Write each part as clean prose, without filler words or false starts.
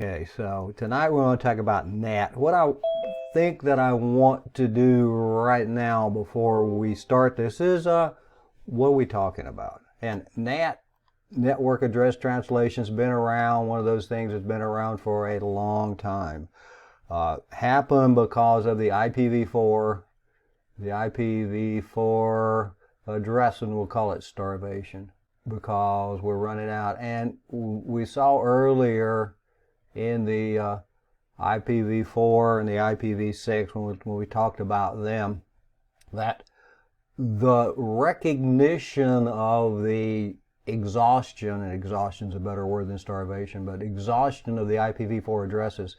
Okay, so tonight we're going to talk about NAT. What I think that I want to do right now before we start this is what are we talking about? And NAT, Network Address Translation, has been around, one of those things that's been around for a long time. Happened because of the IPv4, address, and we'll call it starvation because we're running out. And we saw earlier in the IPv4 and the IPv6 when we talked about them, that the recognition of the exhaustion, and exhaustion is a better word than starvation, but exhaustion of the IPv4 addresses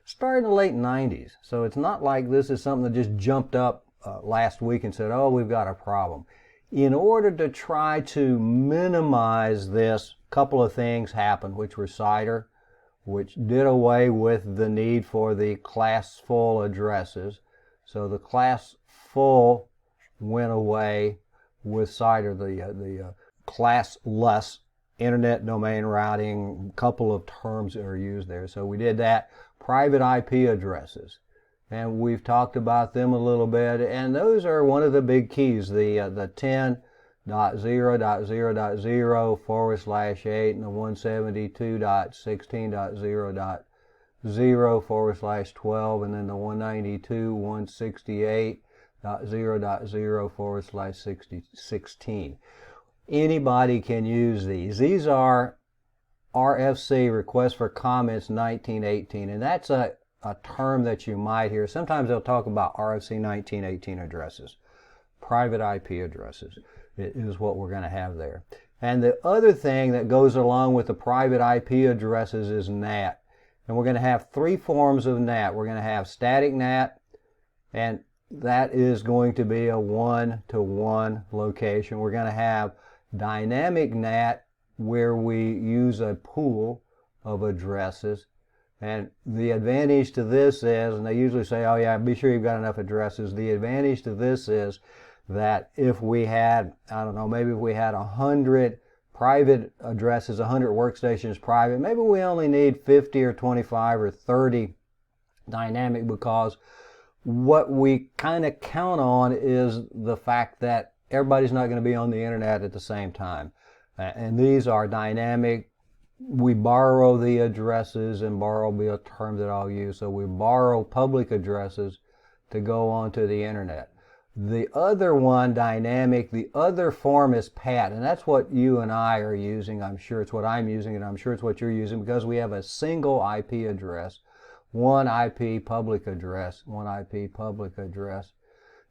started in the late 90s. So it's not like this is something that just jumped up last week and said, oh, we've got a problem. In order to try to minimize this, a couple of things happened, which were CIDR, which did away with the need for the class full addresses. So the class full went away with CIDR, the classless internet domain routing. A couple of terms that are used there. So we did that. Private IP addresses, and we've talked about them a little bit, and those are one of the big keys. The 10.0.0.0/8 and the 172.16.0.0/12, and then the 192.168.0.0/16. Anybody can use these. These are RFC, Request for Comments 1918, and that's a term that you might hear. Sometimes they'll talk about RFC 1918 addresses. Private IP addresses is what we're going to have there. And the other thing that goes along with the private IP addresses is NAT. And we're going to have three forms of NAT. We're going to have static NAT, and that is going to be a one-to-one location. We're going to have dynamic NAT, where we use a pool of addresses. And the advantage to this is, and they usually say, oh yeah, be sure you've got enough addresses. The advantage to this is that if we had, I don't know, maybe if we had 100 private addresses, 100 workstations private, maybe we only need 50 or 25 or 30 dynamic, because what we kind of count on is the fact that everybody's not going to be on the internet at the same time. And these are dynamic. We borrow the addresses, and borrow will be a term that I'll use. So we borrow public addresses to go onto the internet. The other one, dynamic, the other form is PAT, and that's what you and I are using. I'm sure it's what I'm using, and I'm sure it's what you're using, because we have a single IP address, one IP public address,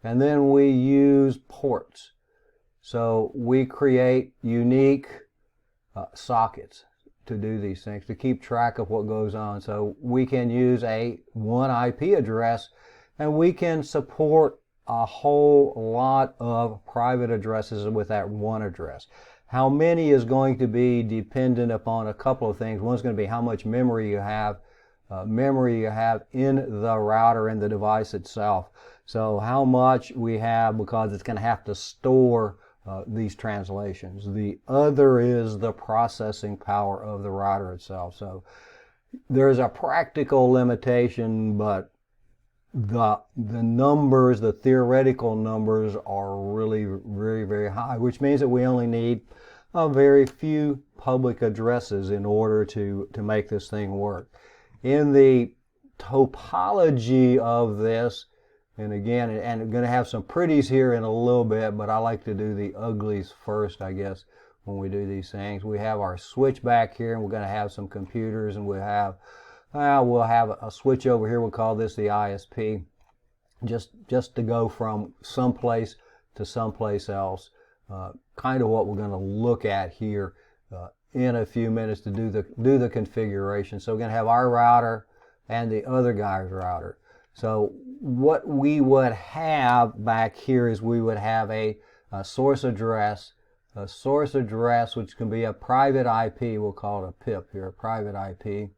and then we use ports. So we create unique sockets to do these things, to keep track of what goes on. So we can use one IP address, and we can support a whole lot of private addresses with that one address. How many is going to be dependent upon a couple of things. One's going to be how much memory you have in the router and the device itself. So how much we have, because it's going to have to store these translations. The other is the processing power of the router itself. So there's a practical limitation, but the numbers, the theoretical numbers, are really very, very high, which means that we only need a very few public addresses in order to make this thing work. In the topology of this, and again, and I'm going to have some pretties here in a little bit, but I like to do the uglies first, I guess, when we do these things. We have our switch back here, and we're going to have some computers, and we'll have a switch over here. We'll call this the ISP, just to go from someplace to someplace else. Kind of what we're going to look at here in a few minutes to do the configuration. So we're going to have our router and the other guy's router. So what we would have back here is we would have a source address, which can be a private IP. We'll call it a PIP here, a private IP,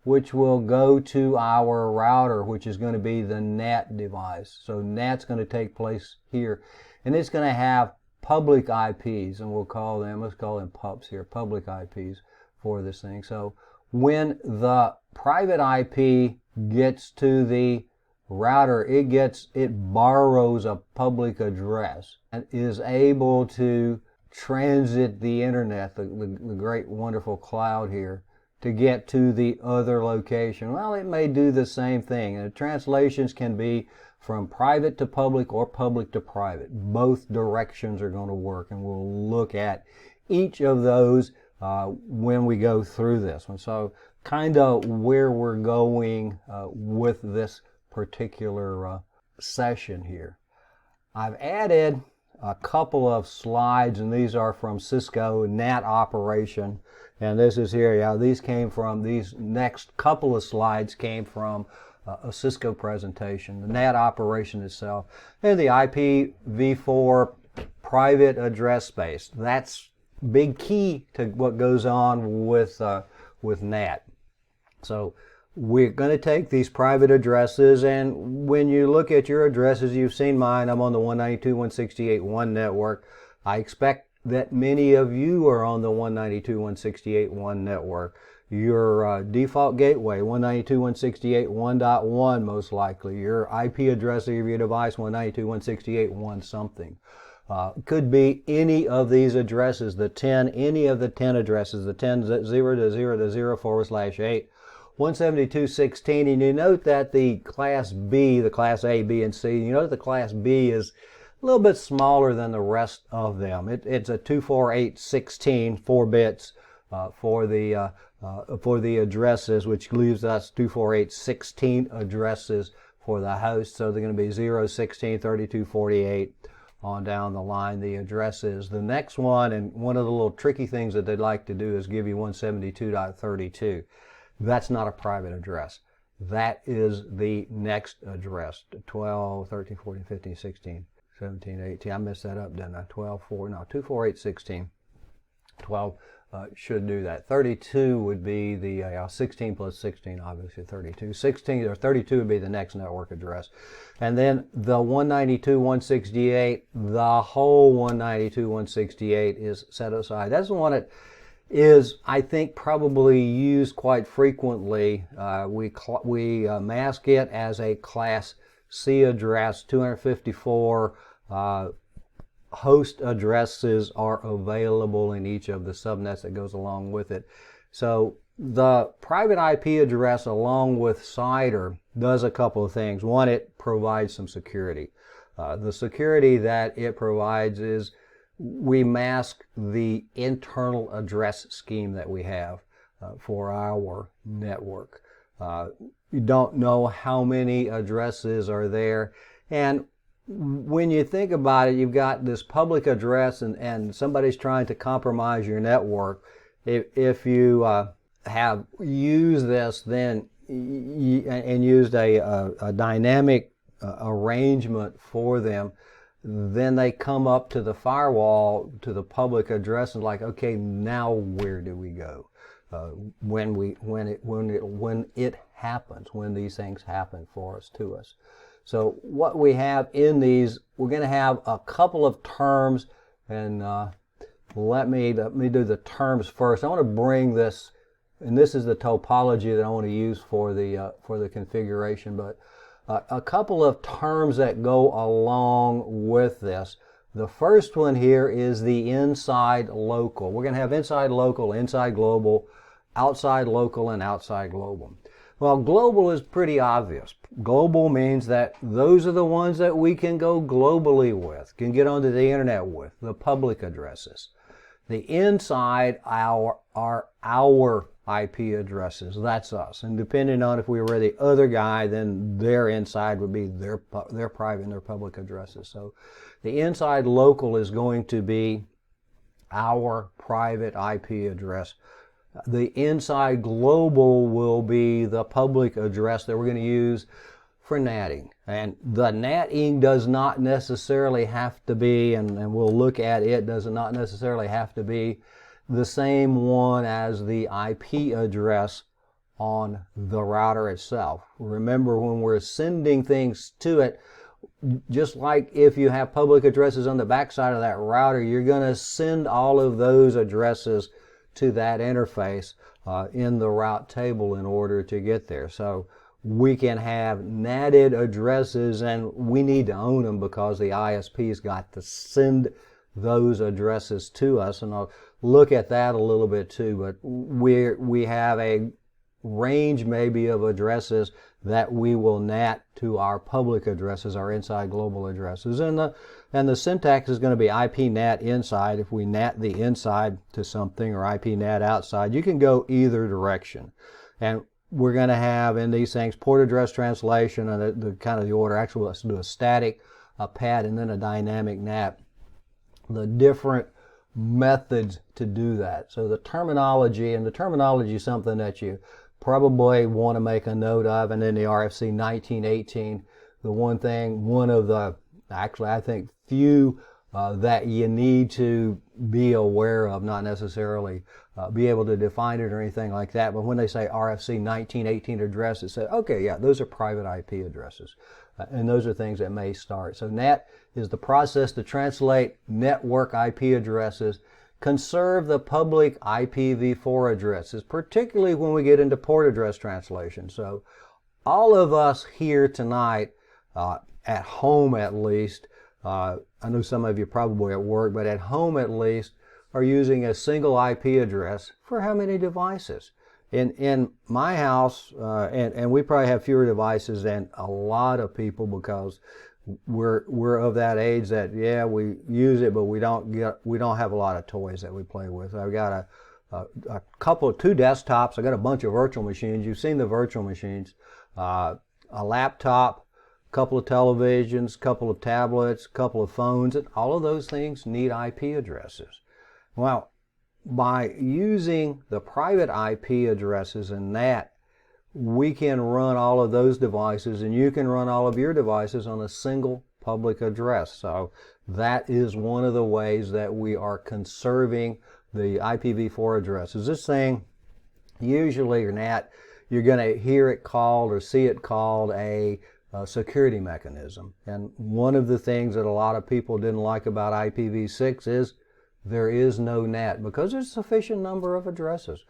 which will go to our router, which is going to be the NAT device. So NAT's going to take place here, and it's going to have public IPs, and let's call them PUPs here, public IPs for this thing. So when the private IP gets to the router, it borrows a public address and is able to transit the internet, the great wonderful cloud here, to get to the other location. Well, it may do the same thing. And the translations can be from private to public or public to private. Both directions are going to work, and we'll look at each of those when we go through this one. So kind of where we're going with this particular session here. I've added a couple of slides, and these are from Cisco NAT operation. And this is here, yeah, these next couple of slides came from a Cisco presentation, the NAT operation itself, and the IPv4 private address space. That's big key to what goes on with NAT. So we're going to take these private addresses, and when you look at your addresses, you've seen mine. I'm on the 192.168.1 network. I expect that many of you are on the 192.168.1 network. Your default gateway, 192.168.1.1 most likely. Your IP address of your device, 192.168.1 something. Could be any of these addresses, any of the 10 addresses, the 10 0 to 0 to 0 /8. 172.16, and you note that the class B, the class A, B, and C, you note the class B is a little bit smaller than the rest of them. It's a 248.16, 4 bits for the addresses, which leaves us 248.16 addresses for the host. So they're going to be 0, 16, 32, 48 on down the line, the addresses. The next one, and one of the little tricky things that they'd like to do is give you 172.32. That's not a private address. That is the next address, 12, 13, 14, 15, 16, 17, 18. I messed that up, didn't I? 12, 4, no, 248.16. 12 should do that. 32 would be the 16 plus 16, obviously 32. 16 or 32 would be the next network address. And then the 192.168, the whole 192.168 is set aside. That's the one that is, I think, probably used quite frequently. We mask it as a Class C address. 254 host addresses are available in each of the subnets that goes along with it. So the private IP address, along with CIDR, does a couple of things. One, it provides some security. The security that it provides is we mask the internal address scheme that we have for our network. You don't know how many addresses are there. And when you think about it, you've got this public address and somebody's trying to compromise your network. If you have used this then and used a dynamic arrangement for them, then they come up to the firewall, to the public address, and like, okay, now where do we go? When it happens, when these things happen for us, to us. So what we have in these, we're going to have a couple of terms, and let me do the terms first. I want to bring this, and this is the topology that I want to use for the configuration, but a couple of terms that go along with this. The first one here is the inside local. We're going to have inside local, inside global, outside local, and outside global. Well, global is pretty obvious. Global means that those are the ones that we can go globally with, can get onto the internet with, the public addresses. The inside are our IP addresses. That's us. And depending on if we were the other guy, then their inside would be their private and their public addresses. So the inside local is going to be our private IP address. The inside global will be the public address that we're going to use for natting. And the natting does not necessarily have to be, and we'll look at it, does not necessarily have to be the same one as the IP address on the router itself. Remember, when we're sending things to it, just like if you have public addresses on the backside of that router, you're going to send all of those addresses to that interface in the route table in order to get there. So we can have NATed addresses, and we need to own them because the ISP's got to send those addresses to us, and I'll look at that a little bit too. But we have a range maybe of addresses that we will NAT to our public addresses, our inside global addresses, and the syntax is going to be IP NAT inside. If we NAT the inside to something or IP NAT outside, you can go either direction. And we're going to have in these things port address translation and the kind of the order. Actually, let's do a static, a pat, and then a dynamic NAT. The different methods to do that. So the terminology is something that you probably want to make a note of. And then the RFC 1918, one of the, actually I think few that you need to be aware of, not necessarily be able to define it or anything like that. But when they say RFC 1918 address, it says, okay, yeah, those are private IP addresses. And those are things that may start. So NAT is the process to translate network IP addresses, conserve the public IPv4 addresses, particularly when we get into port address translation. So all of us here tonight, at home at least, I know some of you probably at work, but at home at least, are using a single IP address for how many devices? In my house, and we probably have fewer devices than a lot of people because we're of that age that, yeah, we use it, but we don't have a lot of toys that we play with. I've got two desktops. I got a bunch of virtual machines. You've seen the virtual machines. A laptop, a couple of televisions, a couple of tablets, a couple of phones, and all of those things need IP addresses. Well, by using the private IP addresses in NAT, we can run all of those devices, and you can run all of your devices on a single public address. So that is one of the ways that we are conserving the IPv4 addresses. This thing, usually your NAT, you're going to hear it called or see it called a security mechanism. And one of the things that a lot of people didn't like about IPv6 is there is no NAT because there's a sufficient number of addresses.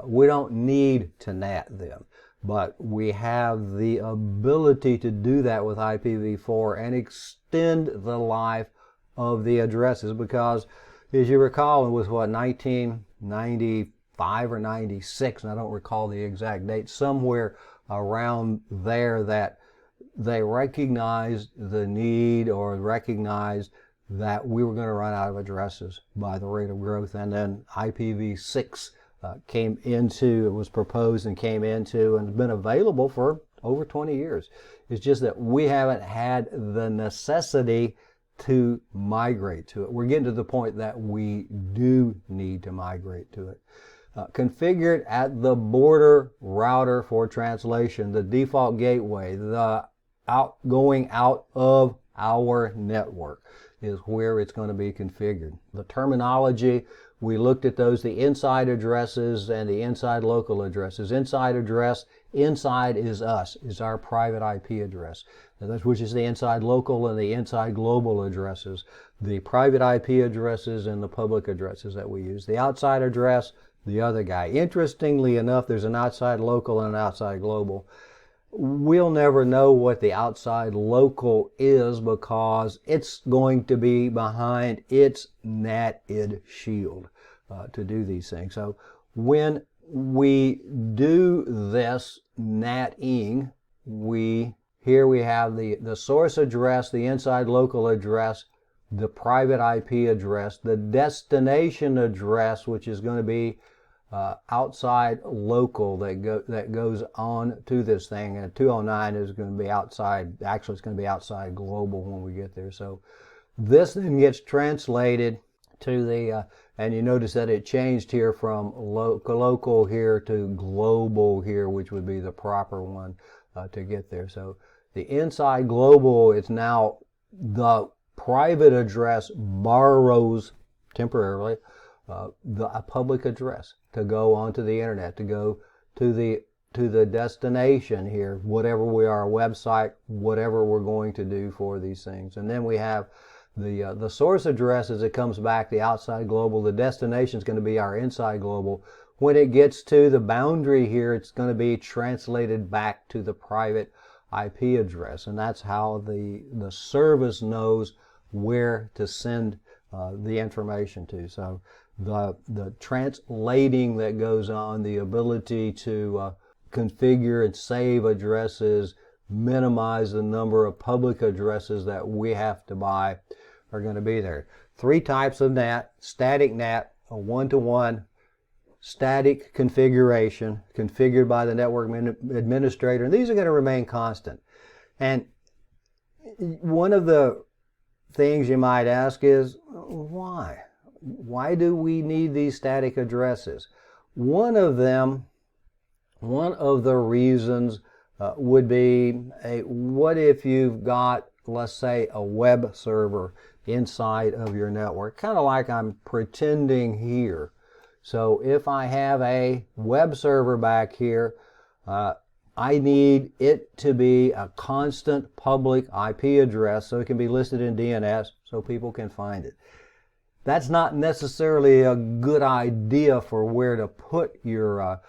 We don't need to NAT them, but we have the ability to do that with IPv4 and extend the life of the addresses because, as you recall, it was 1995 or 96, and I don't recall the exact date, somewhere around there, that they recognized the need or recognized that we were going to run out of addresses by the rate of growth. And then IPv6 was proposed and came into and has been available for over 20 years. It's just that we haven't had the necessity to migrate to it. We're getting to the point that we do need to migrate to it. Configured at the border router for translation, the default gateway, the going out of our network is where it's going to be configured. The terminology, we looked at those, the inside addresses and the inside local addresses. Inside address, inside is us, is our private IP address, which is the inside local and the inside global addresses, the private IP addresses and the public addresses that we use. The outside address, the other guy. Interestingly enough, there's an outside local and an outside global. We'll never know what the outside local is because it's going to be behind its NATed shield to do these things. So when we do this NATing, here we have the source address, the inside local address, the private IP address, the destination address, which is going to be outside local that goes on to this thing, and 209 is going to be outside. Actually, it's going to be outside global when we get there. So this then gets translated to the and you notice that it changed here from local here to global here, which would be the proper one to get there. So the inside global is now the private address borrows temporarily a public address to go onto the internet, to go to the destination here, whatever we are, a website, whatever we're going to do for these things. And then we have the source address as it comes back, the outside global. The destination is going to be our inside global. when it gets to the boundary here, it's going to be translated back to the private IP address, and that's how the service knows where to send the information to. So the translating that goes on, the ability to configure and save addresses, minimize the number of public addresses that we have to buy, are going to be there. 3 types of NAT: static NAT, a one-to-one static configuration configured by the network administrator, and these are going to remain constant. And one of the things you might ask is, why? Why do we need these static addresses? One of the reasons would be, what if you've got, let's say, a web server inside of your network, kind of like I'm pretending here. So if I have a web server back here, I need it to be a constant public IP address so it can be listed in DNS so people can find it. That's not necessarily a good idea for where to put your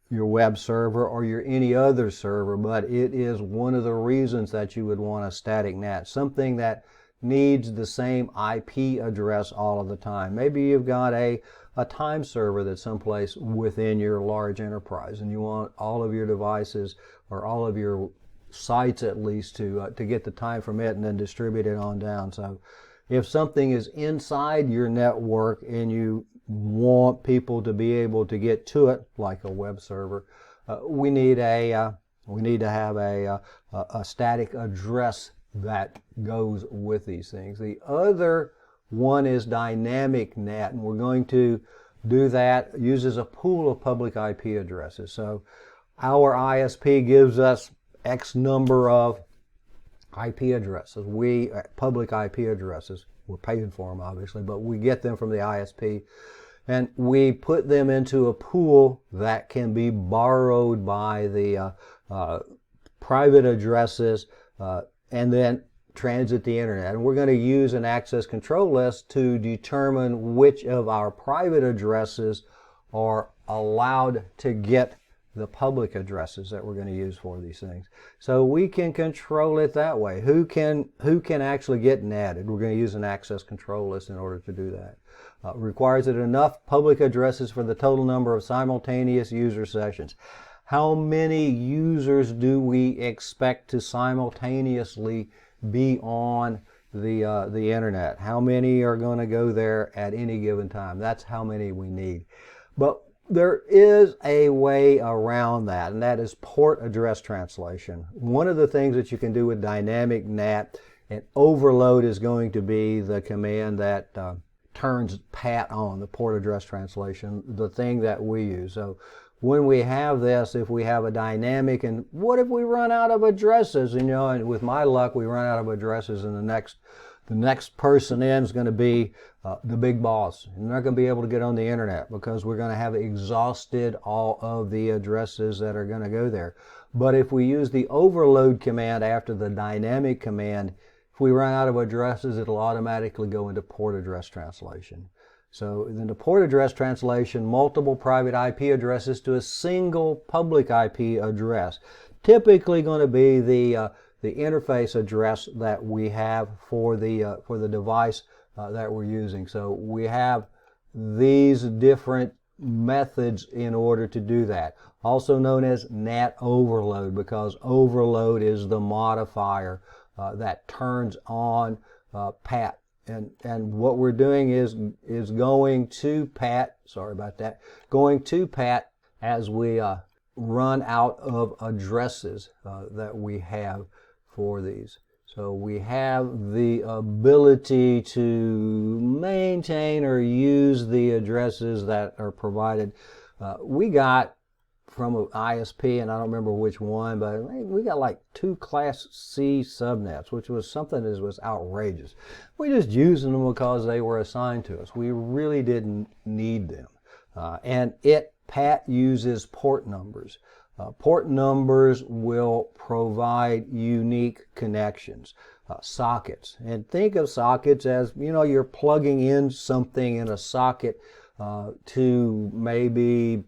web server or your any other server, but it is one of the reasons that you would want a static NAT, something that needs the same IP address all of the time. Maybe you've got a time server that's someplace within your large enterprise, and you want all of your devices or all of your sites at least to get the time from it and then distribute it on down. So if something is inside your network and you want people to be able to get to it, like a web server, we need to have a static address that goes with these things. The other one is dynamic NAT, and we're going to do that, uses a pool of public IP addresses. So our ISP gives us X number of IP addresses. Public IP addresses, we're paying for them obviously, but we get them from the ISP, and we put them into a pool that can be borrowed by the private addresses and then transit the internet. And we're going to use an access control list to determine which of our private addresses are allowed to get the public addresses that we're going to use for these things. So we can control it that way. Who can actually get NATed? We're going to use an access control list in order to do that. Requires it enough public addresses for the total number of simultaneous user sessions. How many users do we expect to simultaneously be on the internet? How many are going to go there at any given time? That's how many we need. But there is a way around that, and that is port address translation. One of the things that you can do with dynamic NAT, and overload is going to be the command that turns PAT on, the port address translation, the thing that we use. So when we have this, if we have a dynamic, and what if we run out of addresses? And with my luck, we run out of addresses, and the next person in is going to be the big boss. And they're not going to be able to get on the internet because we're going to have exhausted all of the addresses that are going to go there. But if we use the overload command after the dynamic command, if we run out of addresses, it'll automatically go into port address translation. So in the port address translation, multiple private IP addresses to a single public IP address. Typically going to be the interface address that we have for the device that we're using. So we have these different methods in order to do that. Also known as NAT overload, because overload is the modifier that turns on PAT. And what we're doing is going to PAT, sorry about that, going to PAT as we run out of addresses that we have for these. So we have the ability to maintain or use the addresses that are provided. We got from an ISP, and I don't remember which one, but we got like 2 Class C subnets, which was something that was outrageous. We just used them because they were assigned to us. We really didn't need them. And PAT uses port numbers. Port numbers will provide unique connections, sockets. And think of sockets as, you're plugging in something in a socket to maybe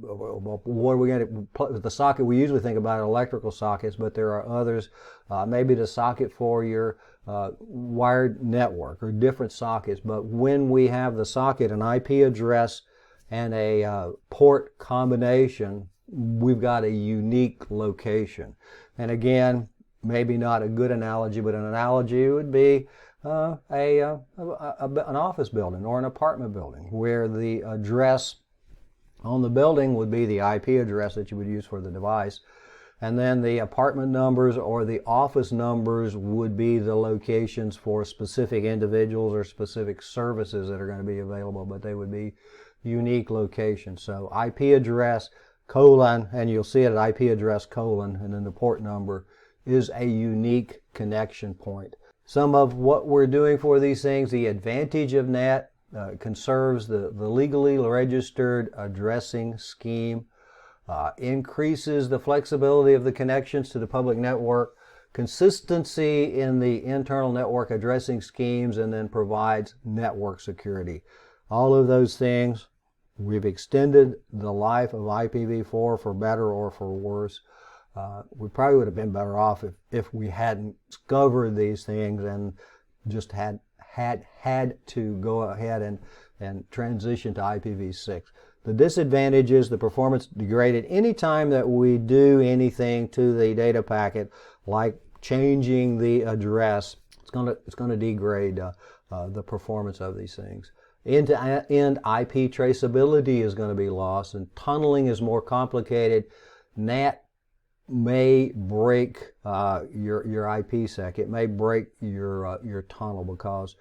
what are we going to, the socket, we usually think about electrical sockets, but there are others, maybe the socket for your wired network or different sockets. But when we have the socket, an IP address and a port combination, we've got a unique location. And again, maybe not a good analogy, but an analogy would be an office building or an apartment building, where the address on the building would be the IP address that you would use for the device, and then the apartment numbers or the office numbers would be the locations for specific individuals or specific services that are going to be available, but they would be unique locations. So IP address colon, and you'll see it at IP address colon, and then the port number is a unique connection point. Some of what we're doing for these things, the advantage of NAT, conserves the legally registered addressing scheme, increases the flexibility of the connections to the public network, consistency in the internal network addressing schemes, and then provides network security. All of those things, we've extended the life of IPv4 for better or for worse. We probably would have been better off if we hadn't discovered these things and just had to go ahead and transition to IPv6. The disadvantage is the performance degraded anytime that we do anything to the data packet, like changing the address. It's going to degrade the performance of these things. End-to-end IP traceability is going to be lost, and tunneling is more complicated. NAT may break your IPsec. It may break your tunnel, because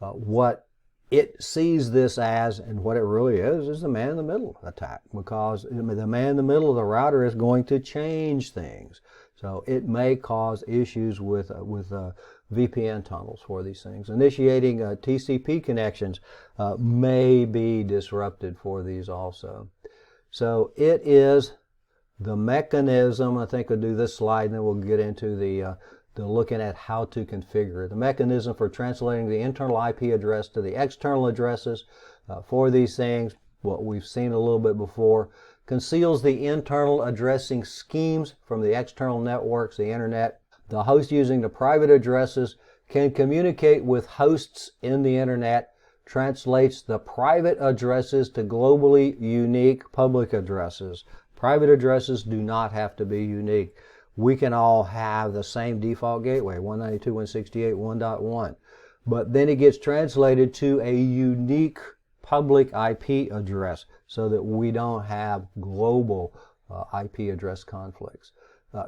what it sees this as, and what it really is the man-in-the-middle attack, because the man-in-the-middle of the router is going to change things. So it may cause issues with VPN tunnels for these things. Initiating TCP connections may be disrupted for these also. So it is the mechanism. I think I'll do this slide and then we'll get into the looking at how to configure it. The mechanism for translating the internal IP address to the external addresses for these things, what we've seen a little bit before, conceals the internal addressing schemes from the external networks, the internet. The host using the private addresses can communicate with hosts in the internet, translates the private addresses to globally unique public addresses. Private addresses do not have to be unique. We can all have the same default gateway, 192.168.1.1, but then it gets translated to a unique public IP address so that we don't have global IP address conflicts.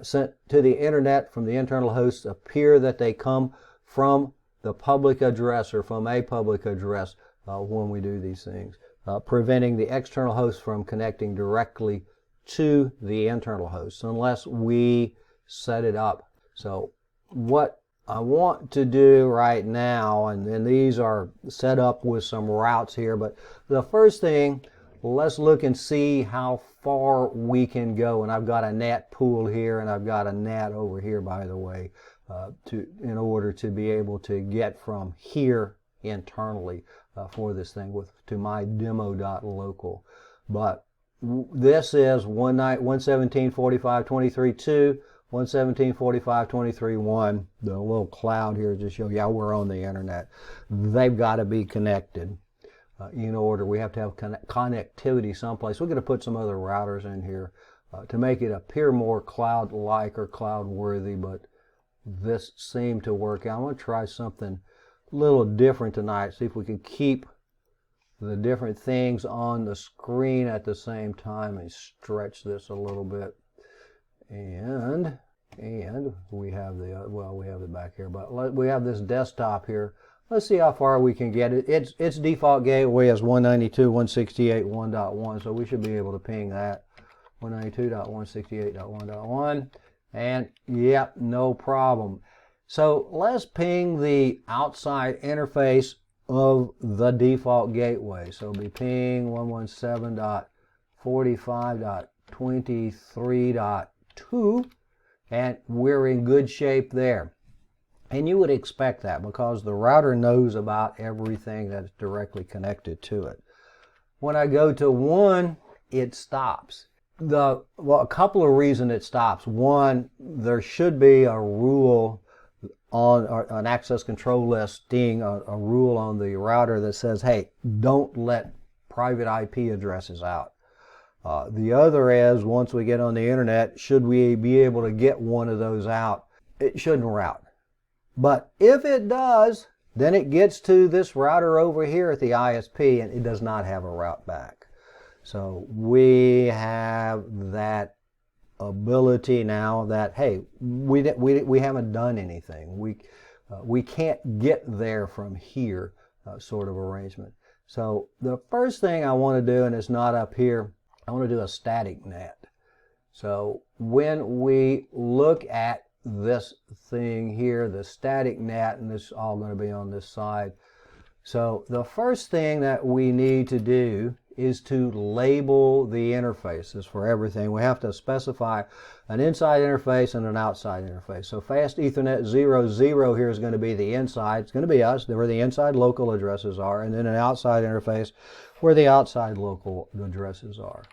Sent to the internet from the internal hosts appear that they come from the public address or from a public address when we do these things, preventing the external host from connecting directly to the internal host unless we set it up. So what I want to do right now, and these are set up with some routes here, but the first thing, let's look and see how far we can go. And I've got a NAT pool here, and I've got a NAT over here, by the way, in order to be able to get from here internally for this thing to my demo.local. But this is 117.45.23.2, 117.45.23.1. The little cloud here just shows, yeah, we're on the internet. They've got to be connected. In order, we have to have connectivity someplace. We're going to put some other routers in here to make it appear more cloud-like or cloud-worthy, but this seemed to work out. I'm going to try something a little different tonight, see if we can keep the different things on the screen at the same time and stretch this a little bit. And we have we have it back here, but we have this desktop here. Let's see how far we can get it. Its default gateway is 192.168.1.1, so we should be able to ping that 192.168.1.1, and yep, no problem. So let's ping the outside interface of the default gateway. So it'll be ping 117.45.23.2, and we're in good shape there. And you would expect that because the router knows about everything that's directly connected to it. When I go to 1, it stops. Well, a couple of reasons it stops. One, there should be a rule on an access control listing, a rule on the router that says, hey, don't let private IP addresses out. The other is, once we get on the internet, should we be able to get one of those out, it shouldn't route. But if it does, then it gets to this router over here at the ISP, and it does not have a route back. So we have that ability now that, hey, we haven't done anything. We can't get there from here, sort of arrangement. So the first thing I want to do, and it's not up here, I want to do a static NAT. So when we look at this thing here, the static NAT, and this is all going to be on this side. So the first thing that we need to do is to label the interfaces for everything. We have to specify an inside interface and an outside interface. So fast Ethernet 00 here is going to be the inside. It's going to be us, where the inside local addresses are, and then an outside interface where the outside local addresses are.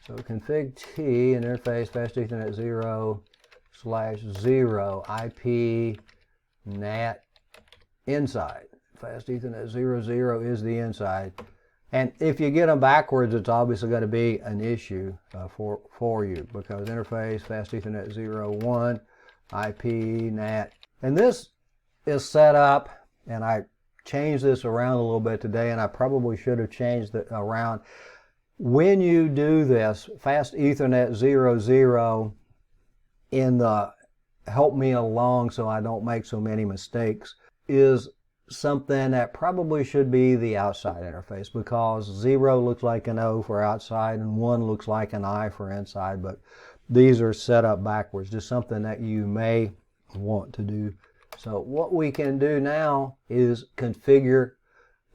So config T and interface fast Ethernet 0/0 IP NAT inside. Fast Ethernet 00 is the inside. And if you get them backwards, it's obviously going to be an issue for you, because interface fast Ethernet 01 IP NAT. And this is set up, and I changed this around a little bit today, and I probably should have changed it around. When you do this, fast Ethernet 00 in the help me along so I don't make so many mistakes is something that probably should be the outside interface, because 0 looks like an O for outside and 1 looks like an I for inside, but these are set up backwards. Just something that you may want to do. So what we can do now is configure,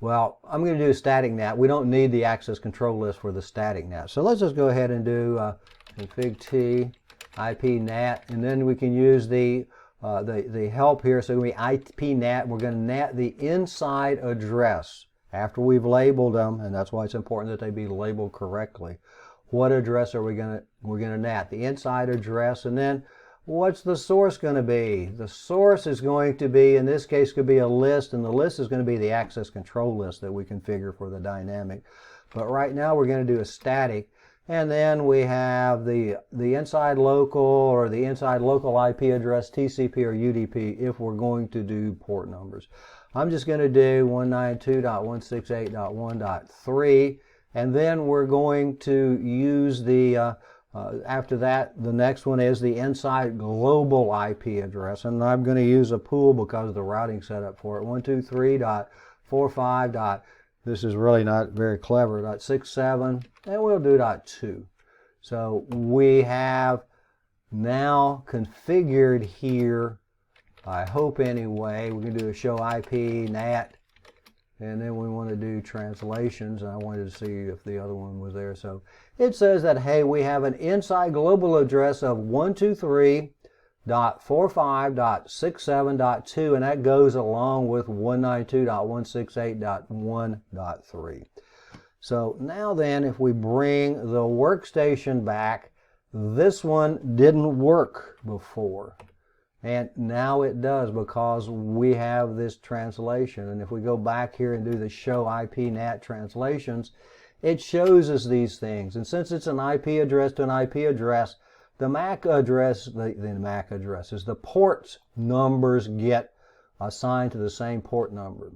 well, I'm going to do a static NAT. We don't need the access control list for the static NAT. So let's just go ahead and do config T IP NAT, and then we can use the help here. So we IP NAT, we're going to NAT the inside address after we've labeled them, and that's why it's important that they be labeled correctly. What address are we're going to NAT? The inside address, and then what's the source going to be? The source is going to be, in this case, could be a list, and the list is going to be the access control list that we configure for the dynamic. But right now we're going to do a static. And then we have the inside local or the inside local IP address, TCP or UDP, if we're going to do port numbers. I'm just going to do 192.168.1.3, and then we're going to use the, after that, the next one is the inside global IP address. And I'm going to use a pool because of the routing setup for it, 123.45. This is really not very clever, .67, and we'll do .2. So we have now configured here, I hope anyway, we're going to do a show IP NAT, and then we want to do translations, and I wanted to see if the other one was there. So it says that, hey, we have an inside global address of 123.45.67.2, and that goes along with 192.168.1.3. So now then, if we bring the workstation back, this one didn't work before. And now it does, because we have this translation. And if we go back here and do the show IP NAT translations, it shows us these things. And since it's an IP address to an IP address, the MAC address, the MAC addresses, the port numbers get assigned to the same port number.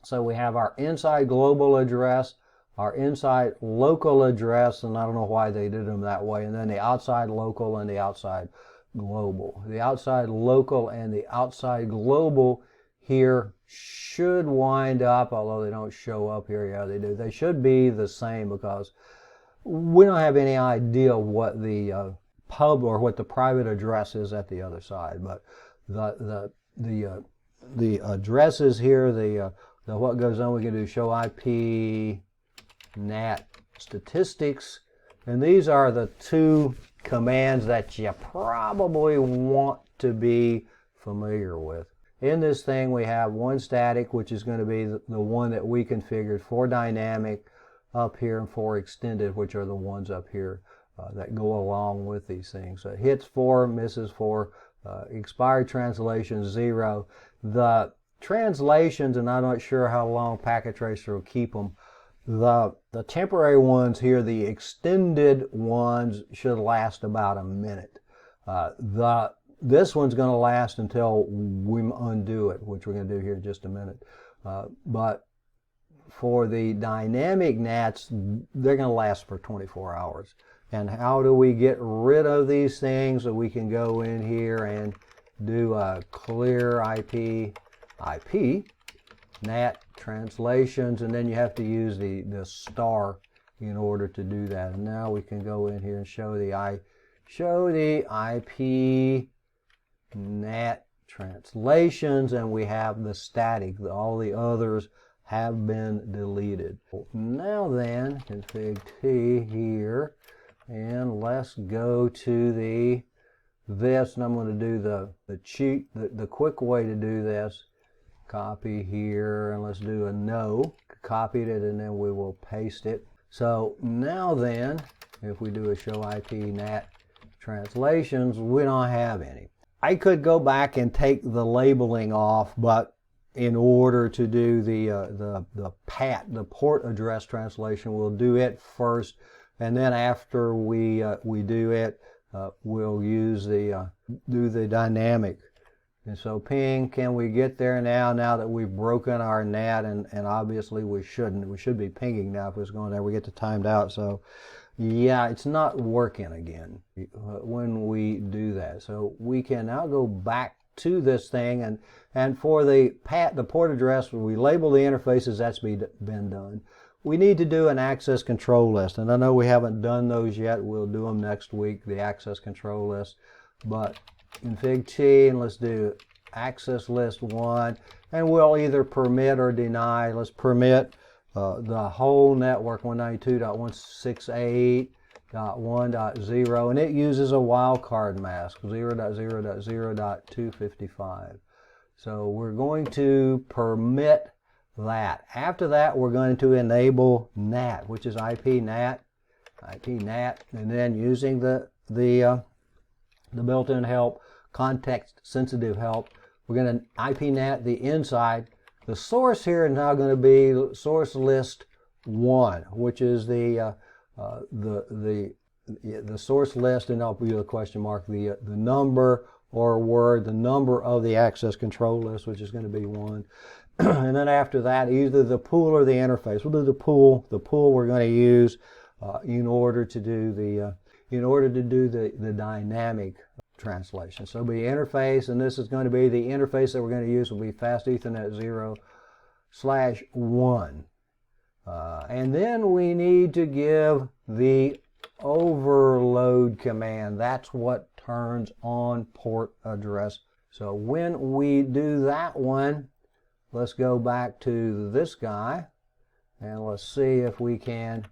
So we have our inside global address, our inside local address, and I don't know why they did them that way, and then the outside local and the outside global. The outside local and the outside global here should wind up, although they don't show up here, yeah they do, they should be the same, because we don't have any idea what the pub or what the private address is at the other side. But the addresses here, the what goes on, we can do show IP NAT statistics, and these are the two commands that you probably want to be familiar with. In this thing we have one static, which is going to be the one that we configured for dynamic, up here and 4 extended, which are the ones up here that go along with these things. So hits 4, misses 4, expired translation 0. The translations, and I'm not sure how long Packet Tracer will keep them. The temporary ones here, the extended ones, should last about a minute. This one's going to last until we undo it, which we're going to do here in just a minute. But for the dynamic NATs, they're going to last for 24 hours. And how do we get rid of these things? So we can go in here and do a clear IP NAT translations, and then you have to use the star in order to do that. And now we can go in here and show the IP NAT translations, and we have the static. All the others have been deleted. Now then, config T here, and let's go to this, and I'm going to do the quick way to do this. Copy here, and let's do a no. Copied it, and then we will paste it. So now then, if we do a show IP NAT translations, we don't have any. I could go back and take the labeling off, but in order to do the port address translation, we'll do it first, and then after we do it, we'll use do the dynamic. And so ping, can we get there now that we've broken our NAT? And obviously we shouldn't. We should be pinging now. If it's going there, we get to timed out. So yeah, it's not working again when we do that. So we can now go back to this thing, and for the port address, we label the interfaces. That's been done. We need to do an access control list, and I know we haven't done those yet. We'll do them next week, the access control list. But config T, and let's do access list 1, and we'll either permit or deny. Let's permit the whole network 192.168.1.0, and it uses a wildcard mask 0.0.0.255. So we're going to permit that. After that, we're going to enable NAT, which is IP NAT, and then using the built-in help, context-sensitive help, we're going to IP NAT the inside. The source here is now going to be source list 1, which is the source list, and I'll put a question mark, the number or word, the number of the access control list, which is going to be 1. And then after that, either the pool or the interface. We'll do the pool. The pool we're going to use in order to do the dynamic translation. So it'll be interface, and this is going to be the interface that we're going to use will be fast Ethernet 0/1. And then we need to give the overload command. That's what turns on port address. So when we do that one, let's go back to this guy, and let's see if we can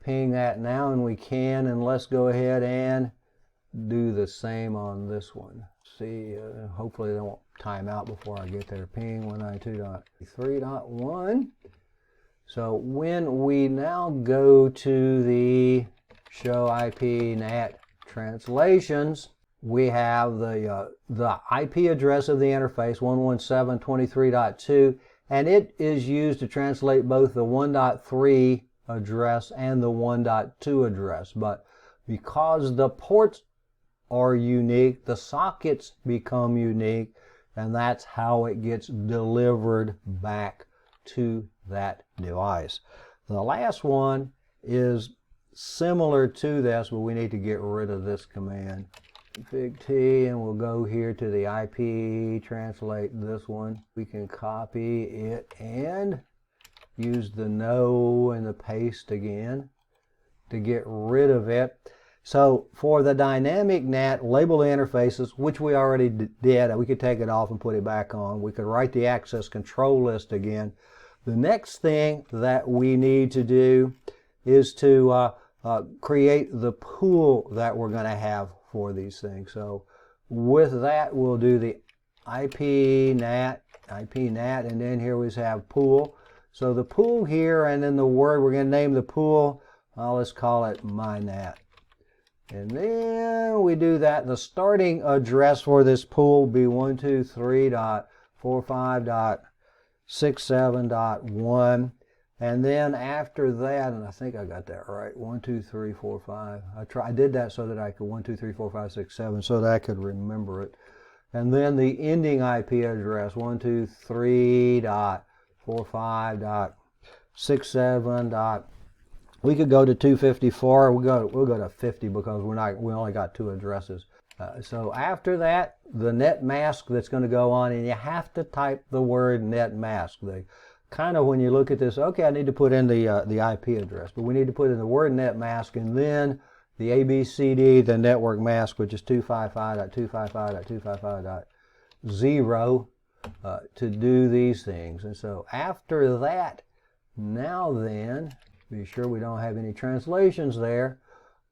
ping that now, and we can, and let's go ahead and do the same on this one. See, hopefully they won't time out before I get there. Ping 192.3.1. So when we now go to the show IP NAT translations, we have the IP address of the interface 117.23.2, and it is used to translate both the 1.3 address and the 1.2 address. But because the ports are unique, the sockets become unique, and that's how it gets delivered back to that device. The last one is similar to this, but we need to get rid of this command. Config T, and we'll go here to the IP, translate this one. We can copy it and use the no and the paste again to get rid of it. So for the dynamic NAT, label the interfaces, which we already did. We could take it off and put it back on. We could write the access control list again. The next thing that we need to do is to create the pool that we're going to have for these things. So with that, we'll do the IP NAT, and then here we have pool. So the pool here, and then the word, we're going to name the pool, let's call it MyNat. And then we do that. The starting address for this pool will be 123.45.67.1. And then after that, and I think I got that right, 1, 2, 3, 4, 5. I did that so that I could 1, 2, 3, 4, 5, 6, 7, so that I could remember it. And then the ending IP address, 123.45.67. We could go to 254. We'll go to 50 because we only got 2 addresses. So after that, the net mask that's going to go on, and you have to type the word net mask. Kind of when you look at this, okay, I need to put in the IP address, but we need to put in the word net mask and then the ABCD, the network mask, which is 255.255.255.0 to do these things. And so after that, now then, be sure we don't have any translations there.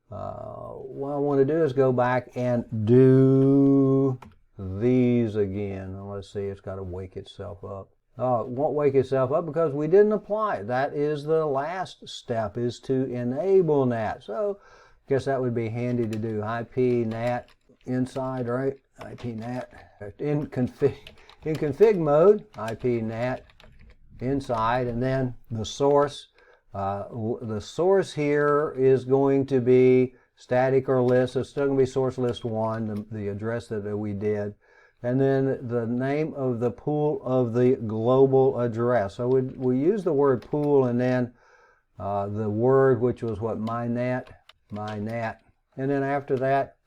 What I want to do is go back and do these again. Now, let's see, it's got to wake itself up. It won't wake itself up because we didn't apply it. That is the last step, is to enable NAT. So I guess that would be handy to do. IP NAT inside, right? IP NAT in config mode. IP NAT inside, and then the source. The source here is going to be static or list. So it's still going to be source list 1, the address that we did. And then the name of the pool of the global address. So we use the word pool and then the word, which was what, MyNat. And then after that,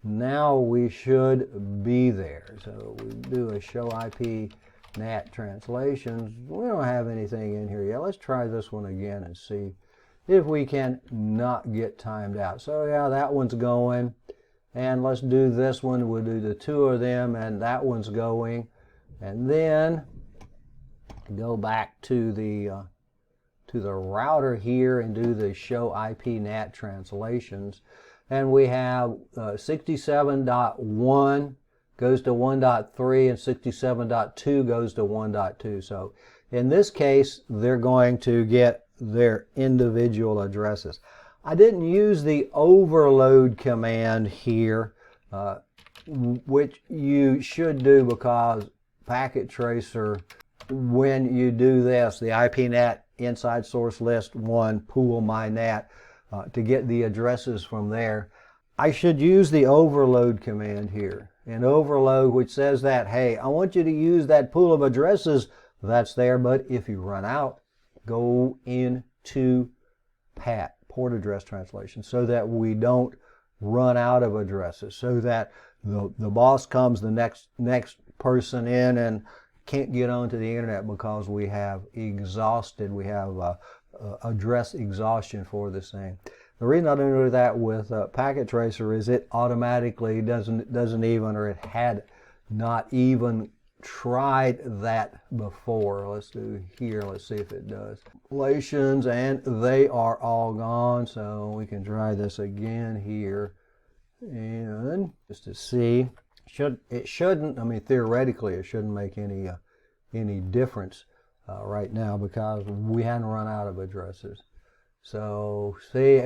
now we should be there. So we do a show IP NAT translations. We don't have anything in here yet. Let's try this one again and see if we can not get timed out. So yeah, that one's going. And let's do this one. We'll do the 2 of them, and that one's going. And then go back to the router here and do the show IP NAT translations. And we have 67.1 goes to 1.3 and 67.2 goes to 1.2. So in this case, they're going to get their individual addresses. I didn't use the overload command here, which you should do because Packet Tracer, when you do this, the IPNAT inside source list 1 pool MyNat, to get the addresses from there, I should use the overload command here. And overload, which says that, hey, I want you to use that pool of addresses that's there, but if you run out, go into PAT, port address translation, so that we don't run out of addresses, so that the boss comes, the next person in, and can't get onto the internet because we have exhausted, we have address exhaustion for this thing. The reason I don't do that with Packet Tracer is it automatically doesn't even, or it had not even tried that before. Let's do here, let's see if it does. Relations, and they are all gone, so we can try this again here. And just to see, it shouldn't, I mean, theoretically it shouldn't make any difference right now because we hadn't run out of addresses. So see,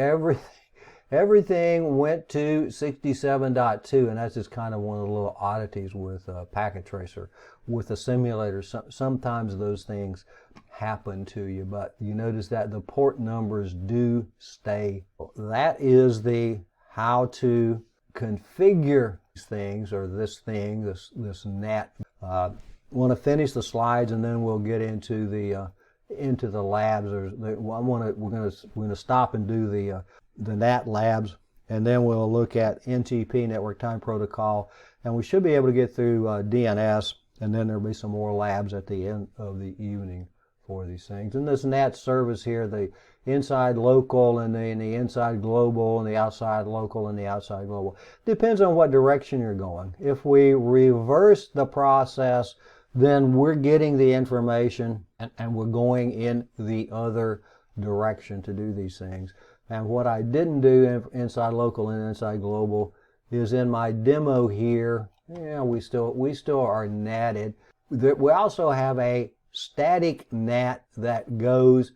everything went to 67.2, and that's just kind of one of the little oddities with Packet Tracer. With the simulator, sometimes those things happen to you, but you notice that the port numbers do stay. That is the how to configure these things, or this thing, this NAT. Want to finish the slides, and then we'll get into the labs. We're going to stop and do the NAT labs, and then we'll look at NTP, Network Time Protocol, and we should be able to get through DNS, and then there'll be some more labs at the end of the evening for these things. And this NAT service here, the inside local and the inside global and the outside local and the outside global, depends on what direction you're going. If we reverse the process, then we're getting the information and we're going in the other direction to do these things. And what I didn't do inside local and inside global is in my demo here, yeah, we still are natted. We also have a static NAT that goes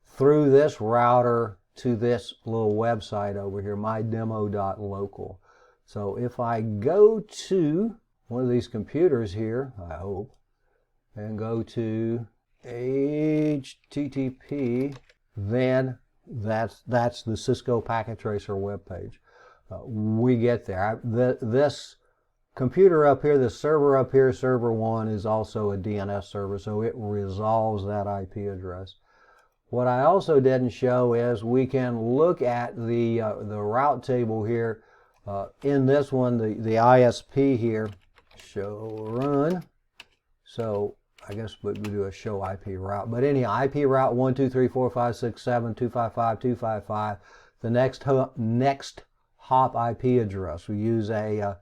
through this router to this little website over here, mydemo.local. So if I go to one of these computers here, I hope, and go to HTTP, then that's the Cisco Packet Tracer webpage. We get there. This computer up here, the server up here, server 1, is also a DNS server, so it resolves that IP address. What I also didn't show is we can look at the route table here. In this one, the ISP here, show run. So I guess we do a show IP route. But anyhow, IP route 1234567255255. The next hop IP address. We use a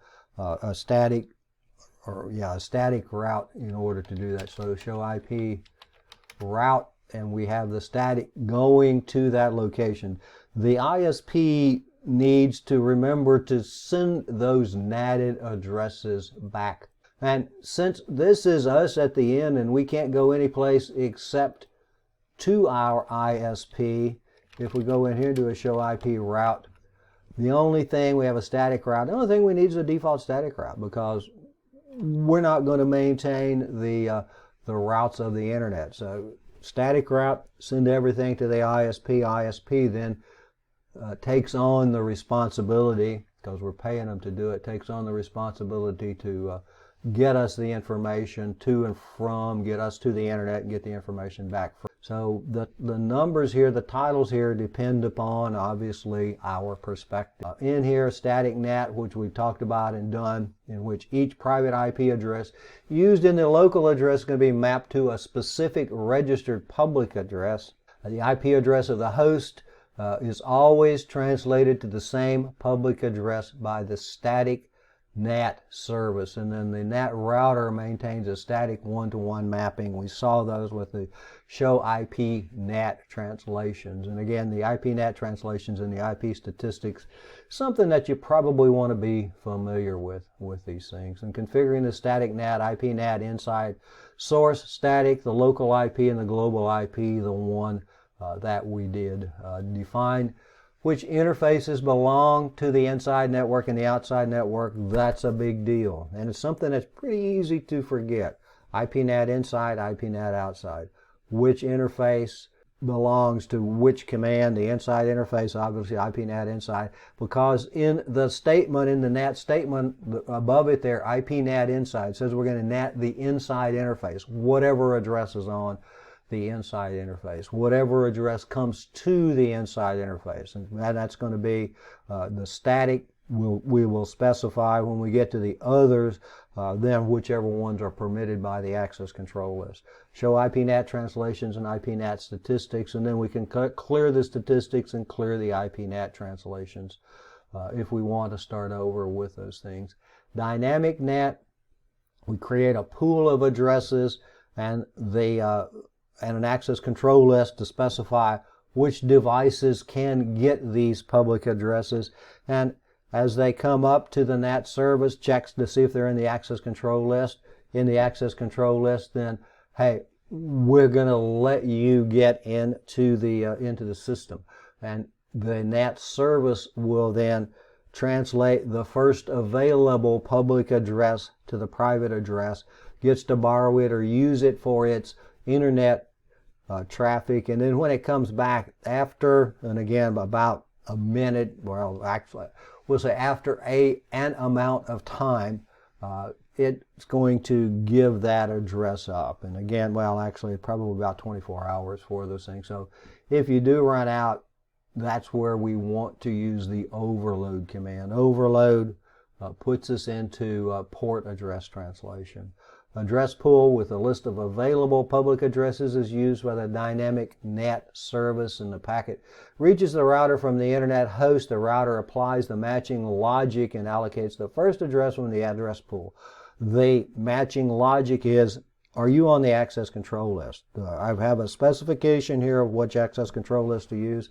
static route in order to do that. So show IP route, and we have the static going to that location. The ISP needs to remember to send those NATed addresses back. And since this is us at the end and we can't go any place except to our ISP, if we go in here and do a show IP route, the only thing, we have a static route. The only thing we need is a default static route, because we're not going to maintain the routes of the internet. So static route, send everything to the ISP. ISP then takes on the responsibility, because we're paying them to do it, takes on the responsibility to get us the information to and from, get us to the internet, and get the information back. So the numbers here, the titles here, depend upon, obviously, our perspective. In here, static NAT, which we've talked about and done, in which each private IP address used in the local address is going to be mapped to a specific registered public address. The IP address of the host is always translated to the same public address by the static NAT service, and then the NAT router maintains a static one-to-one mapping. We saw those with the show IP NAT translations. And again, the IP NAT translations and the IP statistics, something that you probably want to be familiar with these things. And configuring the static NAT, IP NAT inside source, static, the local IP, and the global IP, the one that we did define which interfaces belong to the inside network and the outside network. That's a big deal. And it's something that's pretty easy to forget. IP NAT inside, IP NAT outside. Which interface belongs to which command? The inside interface, obviously IP NAT inside, because in the statement, in the NAT statement above it there, IP NAT inside says we're going to NAT the inside interface, whatever address is on the inside interface, whatever address comes to the inside interface, and that's going to be the static. We will specify when we get to the others, then whichever ones are permitted by the access control list. Show IP NAT translations and IP NAT statistics, and then we can clear the statistics and clear the IP NAT translations if we want to start over with those things. Dynamic NAT, we create a pool of addresses and an access control list to specify which devices can get these public addresses. And as they come up to the NAT service, checks to see if they're in the access control list. In the access control list, then, hey, we're going to let you get into the system. And the NAT service will then translate the first available public address to the private address, gets to borrow it or use it for its internet traffic, and then when it comes back after, and again about a minute, well actually we'll say after an amount of time, it's going to give that address up. And again, well actually probably about 24 hours for those things. So if you do run out, that's where we want to use the overload command. Overload puts us into port address translation. Address pool with a list of available public addresses is used by the dynamic NAT service, and the packet reaches the router from the internet host. The router applies the matching logic and allocates the first address from the address pool. The matching logic is, are you on the access control list? I have a specification here of which access control list to use.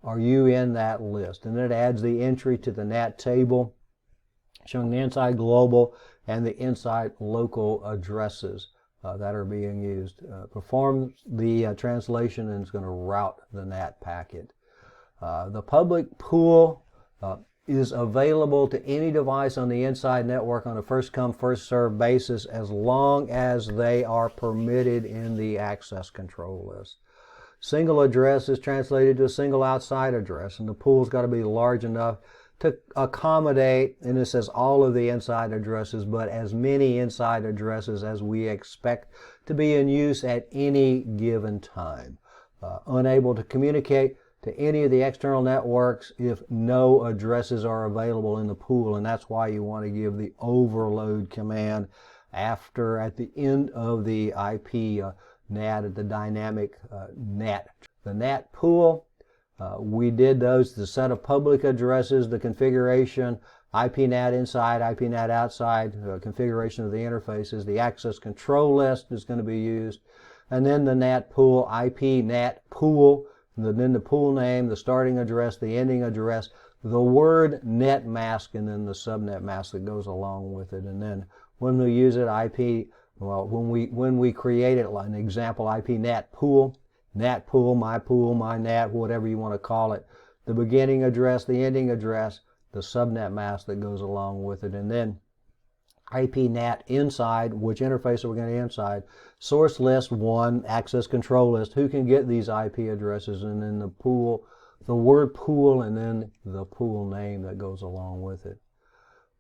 Are you in that list? And it adds the entry to the NAT table showing the inside global and the inside local addresses that are being used. Performs the translation and is going to route the NAT packet. The public pool is available to any device on the inside network on a first-come, first-served basis as long as they are permitted in the access control list. Single address is translated to a single outside address, and the pool's got to be large enough to accommodate, and it says all of the inside addresses, but as many inside addresses as we expect to be in use at any given time. Unable to communicate to any of the external networks if no addresses are available in the pool, and that's why you want to give the overload command at the end of the IP NAT at the dynamic NAT. The NAT pool, we did those, the set of public addresses, the configuration, IP NAT inside, IP NAT outside, configuration of the interfaces, the access control list is going to be used, and then the NAT pool, IP NAT pool, then the pool name, the starting address, the ending address, the word net mask, and then the subnet mask that goes along with it. And then when we use it, when we create it, like an example IP NAT pool, my NAT, whatever you want to call it, the beginning address, the ending address, the subnet mask that goes along with it, and then IP NAT inside, which interface are we going to inside, source list 1, access control list, who can get these IP addresses, and then the pool, the word pool, and then the pool name that goes along with it.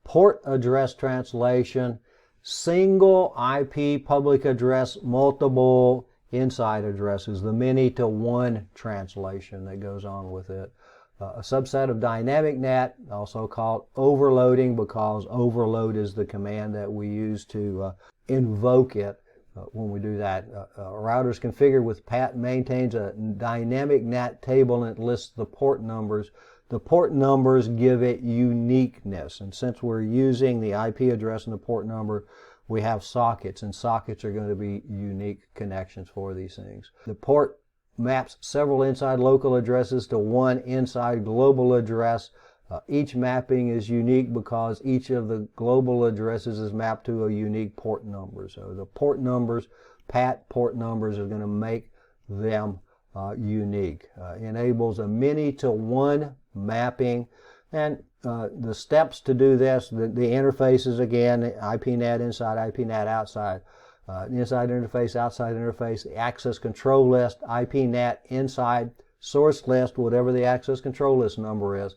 Port address translation, single IP public address, multiple inside addresses, the many to one translation that goes on with it. A subset of dynamic NAT, also called overloading, because overload is the command that we use to invoke it when we do that. A router is configured with PAT, maintains a dynamic NAT table, and it lists the port numbers. The port numbers give it uniqueness, and since we're using the IP address and the port number, we have sockets, and sockets are going to be unique connections for these things. The port maps several inside local addresses to one inside global address. Each mapping is unique because each of the global addresses is mapped to a unique port number. So the port numbers, PAT port numbers, are going to make them unique. Enables a many to one mapping, and the steps to do this, the interfaces again, IP NAT inside, IP NAT outside. Inside interface, outside interface, the access control list, IP NAT inside, source list, whatever the access control list number is,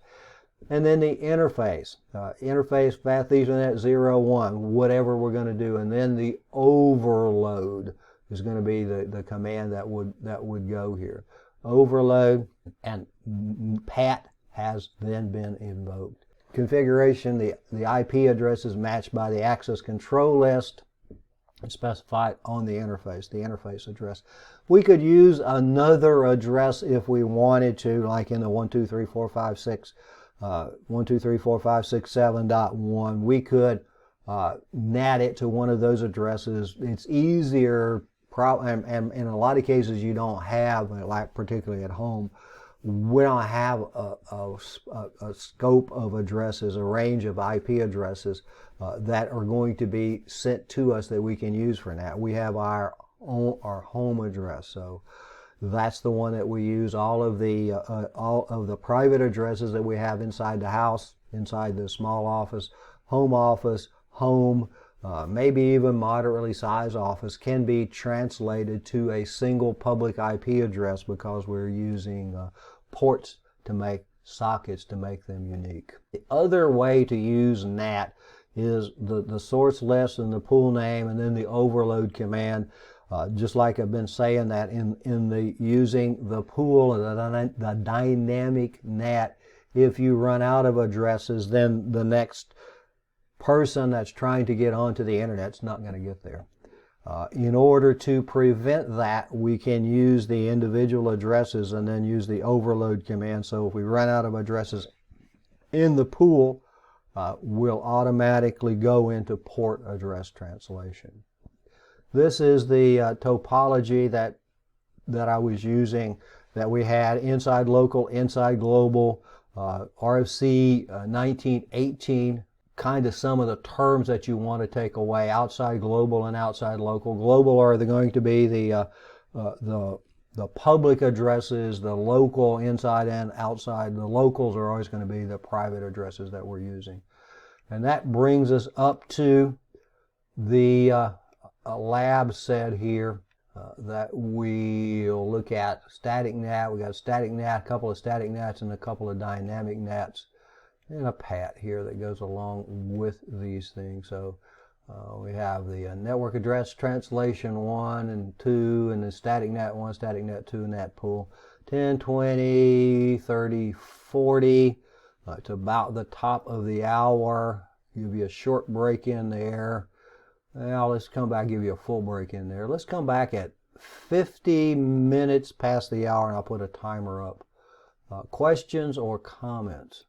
and then the interface, interface path Ethernet 0, 1, whatever we're going to do, and then the overload is going to be the command that would go here. Overload, and PAT has then been invoked. Configuration, the IP address is matched by the access control list specified on the interface address. We could use another address if we wanted to, like in the 123.456.7.1. We could NAT it to one of those addresses. It's easier, and in a lot of cases you don't have, like particularly at home, we don't have a scope of addresses, a range of IP addresses that are going to be sent to us that we can use for NAT. We have our home address, so that's the one that we use. All of the private addresses that we have inside the house, inside the small office, home, maybe even moderately sized office, can be translated to a single public IP address because we're using ports to make sockets to make them unique. The other way to use NAT is the source list and the pool name, and then the overload command. Just like I've been saying, that in the using the pool and the dynamic NAT, if you run out of addresses, then the next person that's trying to get onto the internet is not going to get there. In order to prevent that, we can use the individual addresses and then use the overload command. So if we run out of addresses in the pool, we'll automatically go into port address translation. This is the topology that I was using, that we had inside local, inside global, RFC 1918 kind of some of the terms that you want to take away: outside global and outside local. Global are going to be the public addresses, the local inside and outside. The locals are always going to be the private addresses that we're using. And that brings us up to the lab set here that we'll look at. Static NAT. We got a static NAT, a couple of static NATs, and a couple of dynamic NATs, and a PAT here that goes along with these things. So we have the network address translation 1 and 2, and then static NAT 1, static NAT 2, NAT pool 10, 20, 30, 40. It's about the top of the hour. Give you a short break in there. Now let's come back, give you a full break in there. Let's come back at 50 minutes past the hour, and I'll put a timer up. Questions or comments?